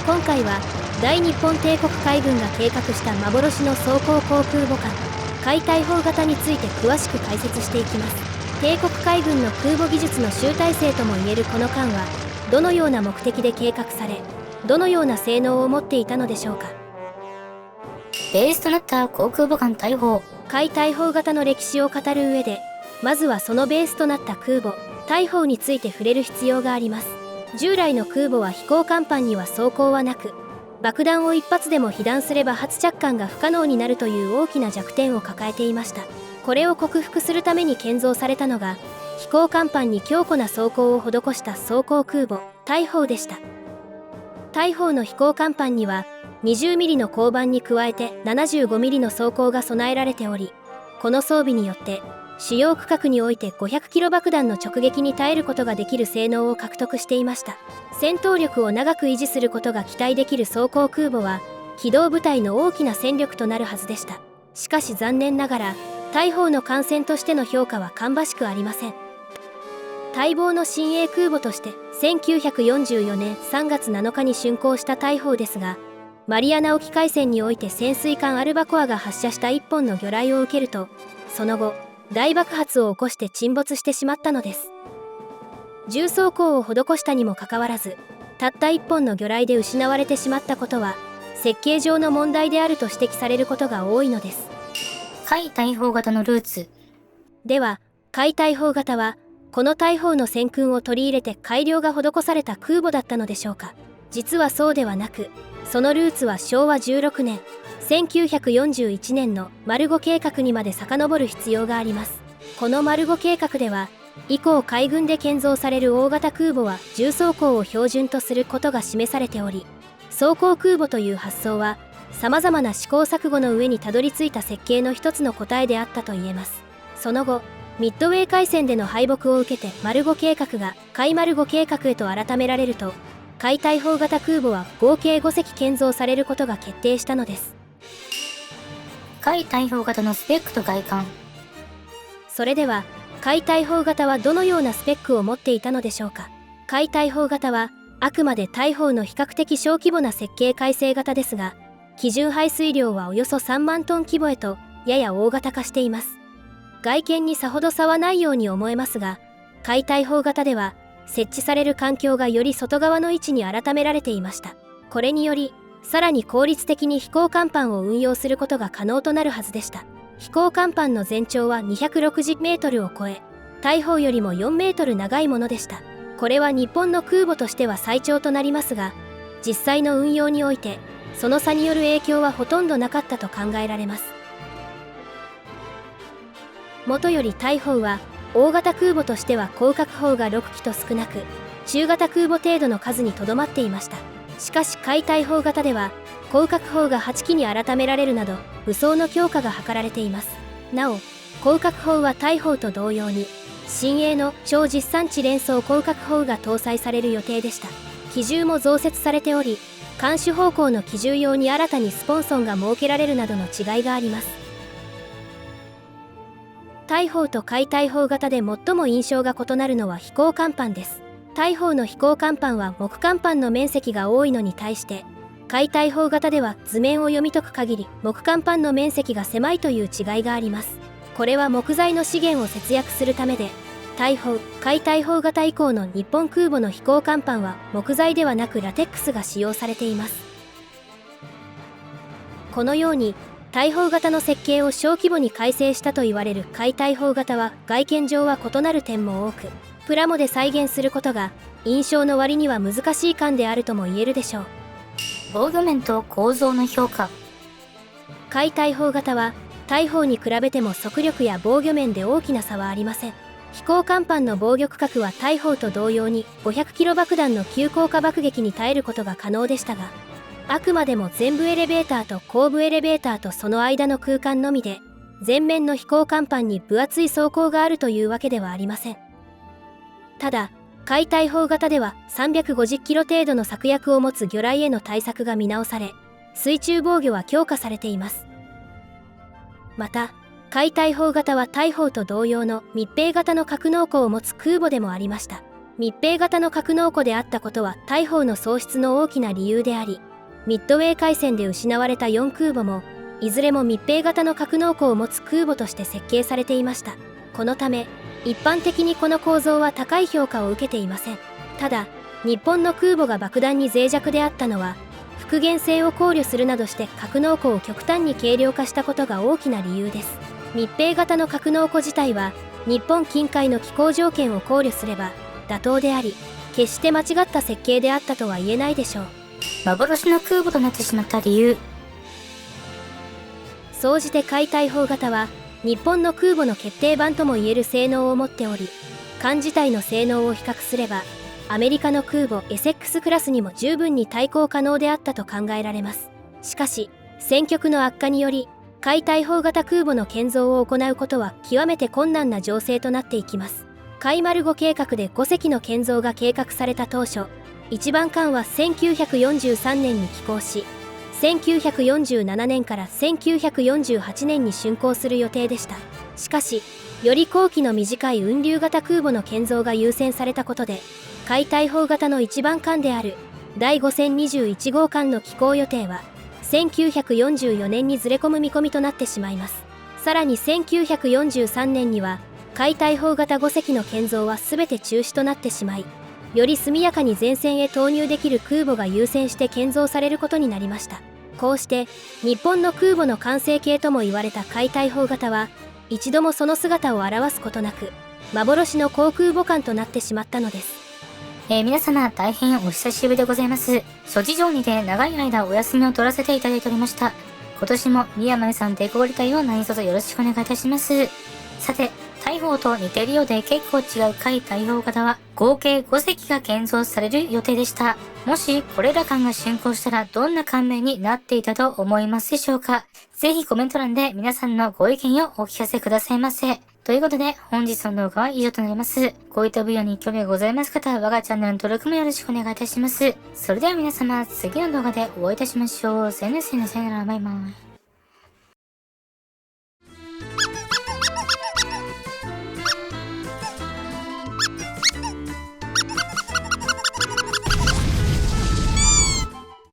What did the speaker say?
今回は大日本帝国海軍が計画した幻の装甲航空母艦海大砲型について詳しく解説していきます。帝国海軍の空母技術の集大成ともいえるこの艦はどのような目的で計画され、どのような性能を持っていたのでしょうか。ベースとなった航空母艦大砲海大砲型の歴史を語る上で、まずはそのベースとなった空母大砲について触れる必要があります。従来の空母は飛行甲板には装甲はなく、爆弾を一発でも被弾すれば発着艦が不可能になるという大きな弱点を抱えていました。これを克服するために建造されたのが、飛行甲板に強固な装甲を施した装甲空母大砲でした。大砲の飛行甲板には20ミリの鋼板に加えて75ミリの装甲が備えられており、この装備によって主要区画において500キロ爆弾の直撃に耐えることができる性能を獲得していました。戦闘力を長く維持することが期待できる装甲空母は機動部隊の大きな戦力となるはずでした。しかし残念ながら大砲の艦船としての評価は芳しくありません。待望の新鋭空母として1944年3月7日に竣工した大砲ですが、マリアナ沖海戦において潜水艦アルバコアが発射した1本の魚雷を受けると、その後大爆発を起こして沈没してしまったのです。重装甲を施したにもかかわらず、たった1本の魚雷で失われてしまったことは設計上の問題であると指摘されることが多いのです。海大砲型のルーツでは、海大砲型はこの大砲の戦訓を取り入れて改良が施された空母だったのでしょうか。実はそうではなく、そのルーツは昭和16年1941年の丸5計画にまで遡る必要があります。この丸5計画では以降海軍で建造される大型空母は重装甲を標準とすることが示されており、装甲空母という発想はさまざまな試行錯誤の上にたどり着いた設計の一つの答えであったと言えます。その後ミッドウェー海戦での敗北を受けて丸5計画が海丸5計画へと改められると、海大砲型空母は合計5隻建造されることが決定したのです。海大砲型のスペックと外観。それでは海大砲型はどのようなスペックを持っていたのでしょうか。海大砲型はあくまで大砲の比較的小規模な設計改正型ですが、基準排水量はおよそ3万トン規模へとやや大型化しています。外見にさほど差はないように思えますが、海大砲型では設置される環境がより外側の位置に改められていました。これによりさらに効率的に飛行甲板を運用することが可能となるはずでした。飛行甲板の全長は260メートルを超え、大砲よりも4メートル長いものでした。これは日本の空母としては最長となりますが、実際の運用においてその差による影響はほとんどなかったと考えられます。もとより大砲は大型空母としては広角砲が6機と少なく、中型空母程度の数にとどまっていました。しかし海大砲型では広角砲が8機に改められるなど武装の強化が図られています。なお広角砲は大砲と同様に新鋭の超実産地連装広角砲が搭載される予定でした。機銃も増設されており、艦首方向の機銃用に新たにスポンソンが設けられるなどの違いがあります。大砲と海大砲型で最も印象が異なるのは飛行甲板です。大砲の飛行甲板は木甲板の面積が多いのに対して、海大砲型では図面を読み解く限り木甲板の面積が狭いという違いがあります。これは木材の資源を節約するためで、大砲、海大砲型以降の日本空母の飛行甲板は木材ではなくラテックスが使用されています。このように大砲型の設計を小規模に改正したと言われる海大砲型は外見上は異なる点も多く、プラモで再現することが印象の割には難しい艦であるとも言えるでしょう。防御面と構造の評価。海大砲型は大砲に比べても速力や防御面で大きな差はありません。飛行甲板の防御区画は大砲と同様に500キロ爆弾の急降下爆撃に耐えることが可能でしたが、あくまでも前部エレベーターと後部エレベーターとその間の空間のみで、前面の飛行甲板に分厚い装甲があるというわけではありません。ただ海大砲型では350キロ程度の策略を持つ魚雷への対策が見直され、水中防御は強化されています。また海大砲型は大砲と同様の密閉型の格納庫を持つ空母でもありました。密閉型の格納庫であったことは大砲の喪失の大きな理由であり、ミッドウェー海戦で失われた4空母もいずれも密閉型の格納庫を持つ空母として設計されていました。このため一般的にこの構造は高い評価を受けていません。ただ日本の空母が爆弾に脆弱であったのは復元性を考慮するなどして格納庫を極端に軽量化したことが大きな理由です。密閉型の格納庫自体は日本近海の気候条件を考慮すれば妥当であり、決して間違った設計であったとは言えないでしょう。幻の空母となってしまった理由。総じて海大砲型は日本の空母の決定版ともいえる性能を持っており、艦自体の性能を比較すればアメリカの空母エセックスクラスにも十分に対抗可能であったと考えられます。しかし戦局の悪化により海大砲型空母の建造を行うことは極めて困難な情勢となっていきます。海丸5計画で5隻の建造が計画された当初、一番艦は1943年に起工し、1947年から1948年に竣工する予定でした。しかしより工期の短い運流型空母の建造が優先されたことで、海大砲型の一番艦である第5021号艦の起工予定は1944年にずれ込む見込みとなってしまいます。さらに1943年には海大砲型5隻の建造は全て中止となってしまい、より速やかに前線へ投入できる空母が優先して建造されることになりました。こうして日本の空母の完成形とも言われた海大砲型は一度もその姿を現すことなく幻の航空母艦となってしまったのです。皆様大変お久しぶりでございます。諸事情にて長い間お休みを取らせていただいておりました。今年も宮前さんデコーリ隊を何卒よろしくお願いいたします。さて、大砲と似ているようで結構違う海大砲型は合計5隻が建造される予定でした。もしこれら艦が竣工したらどんな艦名になっていたと思いますでしょうか。ぜひコメント欄で皆さんのご意見をお聞かせくださいませ。ということで本日の動画は以上となります。こういった分野に興味がございます方は我がチャンネルの登録もよろしくお願いいたします。それでは皆様次の動画でお会いいたしましょう。さよなら、バイバイ。